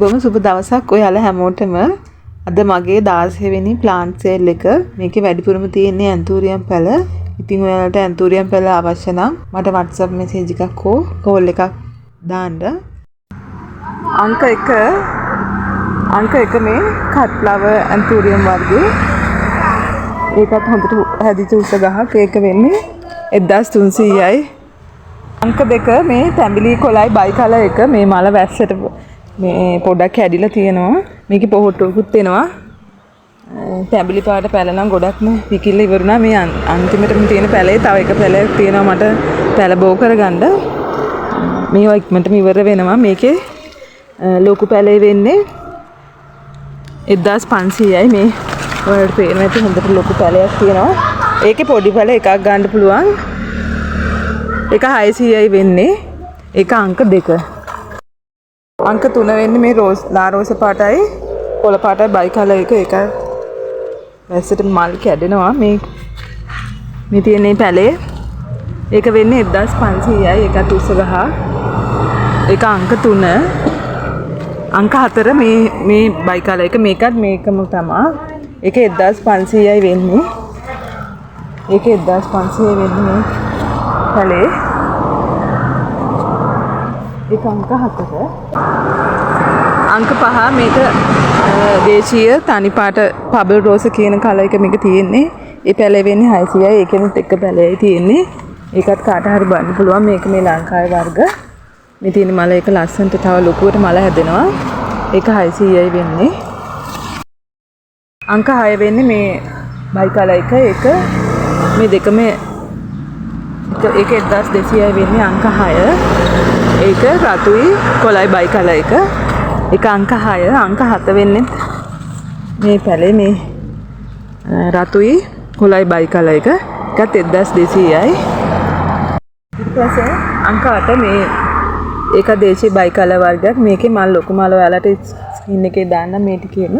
බොහොම සුබ දවසක් ඔයාලා හැමෝටම. අද මගේ 16 වෙනි ප්ලාන්ට් සේල් එක. මේකේ වැඩිපුරම තියෙන්නේ ඇන්තූරියම් පැල. ඉතින් ඔයාලට ඇන්තූරියම් පැල අවශ්‍ය නම් මට WhatsApp message එකක් හෝ call එකක් දාන්න. අංක 1 මේ cut flower ඇන්තූරියම් වර්ගයේ. ඒකත් හොඳට හැදිච්ච උස ගහක්. ඒක වෙන්නේ 1300යි. අංක 2 මේ තැඹිලි කොළයි බයිකලර් එක. මේ මල වැස්සට මේ පොඩක් හැදිලා තියෙනවා. මේකේ පොහොට්ටුකුත් එනවා. තැඹිලි පාට පැල නම් ගොඩක්ම පිකිල්ල ඉවරුණා. මේ අන්තිමටම තියෙන පැලේ තව එක පැලයක් තියෙනවා මට පැල බෝ කරගන්න. මේවා ඉක්මනටම ඉවර වෙනවා. මේකේ ලොකු පැලේ වෙන්නේ 1500යි. මේ ඔයාලට පේනවා ඇති හොඳට ලොකු පැලයක් තියෙනවා. ඒකේ පොඩි පැල එකක් ගන්න පුළුවන්. ඒක 600යි වෙන්නේ. ඒක අංක 2. අංක 3 වෙන්නේ මේ ලා රෝස පාටයි කොළ පාටයි බයිකලර් එක. ඒක වැස්සට මල් කැඩෙනවා. මේ තියෙන පැලේ ඒක වෙන්නේ 1500යි. ඒකත් උස ගහ. ඒක අංක 3. අංක 4 මේ බයිකලර් එක. මේකත් මේකම තමයි. ඒක 1500යි වෙන්නේ. ඒක 1500 වෙන්නේ මේ පැලේ. ඒක අංක 4. අංක 5 මේක දේශීය තනි පාට පබල් රෝස කියන කලර් එක මේක තියෙන්නේ. ඒ පැලේ වෙන්නේ 600යි. ඒකෙනුත් එක පැලයයි තියෙන්නේ. ඒකත් කාට හරි බලන්න පුළුවන්. මේක මේ ලංකාවේ වර්ග. මේ තියෙන මල එක ලස්සනට තව ලොකුවට මල හැදෙනවා. ඒක 600යි වෙන්නේ. අංක 6 වෙන්නේ මේ බයිකලර් එක. ඒක මේ දෙකම ඒක 1200යි වෙන්නේ අංක 6. ඒක රතුයි කොළයි බයිකලර් එක. ඒක අංක 6. අංක 7 වෙන්නේ මේ පැලේ මේ රතුයි කොළයි බයිකලර් එක. ඒකත් 1200යි. ඊට පස්සේ අංක 8 මේ ඒක දේශීය බයිකලර් වර්ගයක්. මේකේ මල් ලොකු මල් ඔයාලට ස්ක්‍රීන් එකේ දාන්න මේ ටිකේම.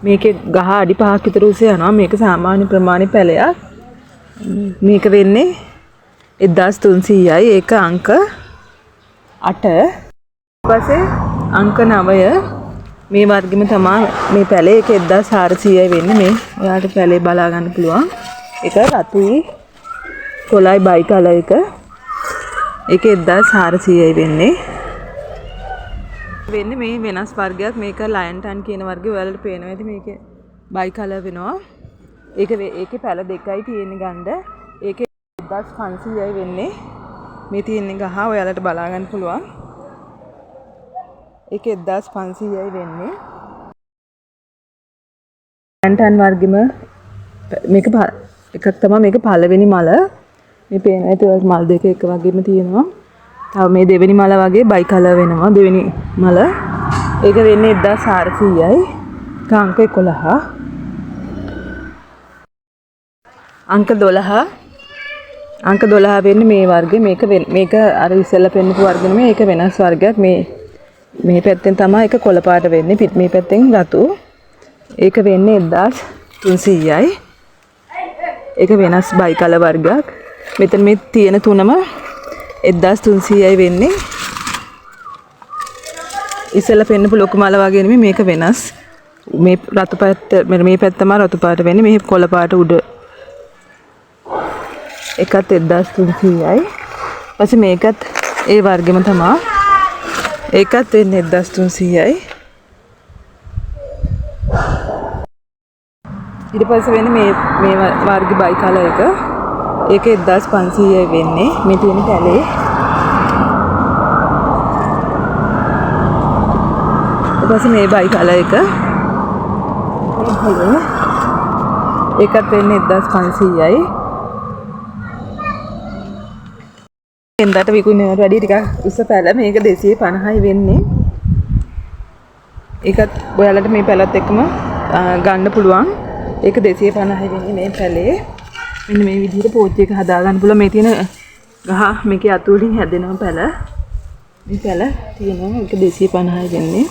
මේකේ ගහ අඩි 5ක් විතර උස යනවා. මේක සාමාන්‍ය ප්‍රමාණි පැලයක්. මේක වෙන්නේ 1300යි. ඒක අංක 8. ඊපස්සේ අංක 9 මේ වර්ගෙම තමයි මේ පැලේ. ඒක 1400යි වෙන්නේ. මේ ඔයාලට පැලේ බලා ගන්න පුළුවන්. ඒක රතුයි කොළයි බයිකලර් එක. ඒක 1400යි වෙන්නේ. මේ වෙනස් වර්ගයක්. මේක ලයන් ටන් කියන වර්ගය. ඔයාලට පේනවා ඇති මේකේ බයිකලර් වෙනවා. ඒකේ පැල දෙකයි තියෙන්නේ ගන්න. ඒකේ 1500යි වෙන්නේ. මේ තියෙන්නේ ගහ ඔයාලට බලා ගන්න පුළුවන්. ඒක 1500යි වෙන්නේ. ලයන් වර්ගෙම මේක එකක් තමයි. මේක පළවෙනි මල. මේ පේන ඇති මල් දෙක එක වගේම තියෙනවා. තව මේ දෙවෙනි මල වගේ බයිකලර් වෙනවා. දෙවෙනි මල. ඒක වෙන්නේ 1400යි. අංක 11. අංක 12. අංක 12 වෙන්නේ මේ වර්ගේ. මේක අර ඉස්සෙල්ලා පෙන්නපු වර්ගෙ නෙමෙයි. ඒක වෙනස් වර්ගයක්. මේ පැත්තෙන් තමයි ඒක කොළ පාට වෙන්නේ. මේ පැත්තෙන් රතු. ඒක වෙන්නේ 1300යි. ඒක වෙනස් බයිකලර් වර්ගයක්. මෙතන මේ තියෙන තුනම 1300යි වෙන්නේ. ඉස්සෙල්ලා පෙන්නපු ලොකු මල වගේ නෙමෙයි. මේක වෙනස්. මේ රතු පාට මේ පැත්ත තමයි රතු පාට වෙන්නේ. මේ කොළ පාට උඩ එකත් 1300යි. ඊපස්සේ මේකත් ඒ වර්ගෙම තමයි. ඒකත් වෙන්නේ 1300යි. ඊට පස්සේ වෙන්නේ මේ වර්ග බයිකලර් එක. ඒක 1500යි වෙන්නේ. මේ තියෙන පැලේ. ඊට පස්සේ මේ බයිකලර් එක. ඒකත් වෙන්නේ 1500යි. එන්දට විකුණනට වැඩි ටිකක් උස පැල. මේක 250යි වෙන්නේ. ඒකත් ඔයාලට මේ පැලත් එක්කම ගන්න පුළුවන්. ඒක 250යි වෙන්නේ මේ පැලේ. මෙන්න මේ විදිහට පෝච්චි එක හදා ගන්න පුළුවන්. මේ තියෙන ගහ මේකේ අතු වලින් හැදෙනවා පැල. මේ පැල තියෙනවා. ඒක 250යි වෙන්නේ.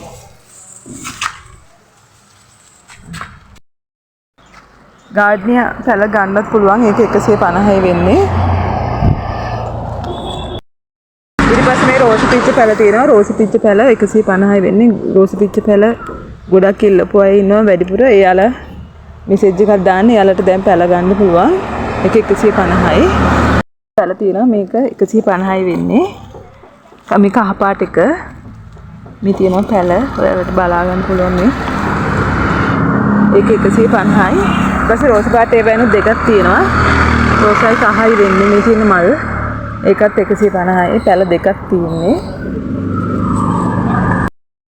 ගාඩ්නියා පැල ගන්නත් පුළුවන්. ඒක 150යි වෙන්නේ. ඊට පස්සේ මේ රෝස් පිච්ච පැල තියෙනවා. රෝස පිච්ච පැල 150යි වෙන්නේ. රෝස පිච්ච පැල ගොඩක් ඉල්ලපු අය ඉන්නවා වැඩිපුර. එයාලා මෙසේජ් එකක් දාන්න. එයාලට දැන් පැල ගන්න පුළුවන්. එක 150යි. පැල තියෙනවා මේක 150යි වෙන්නේ. මේක අහපාට එක. මේ තියෙනවා පැල. ඔයාලට බලා ගන්න පුළුවන් මේ. ඒක 150යි. ඊපස්සේ රෝස පාට ඒ වෙනුත් දෙකක් තියෙනවා. රෝසයි කහයි වෙන්නේ මේ තියෙන මල්. ඒකත් 150යි. පැල දෙකක් තියෙන්නේ.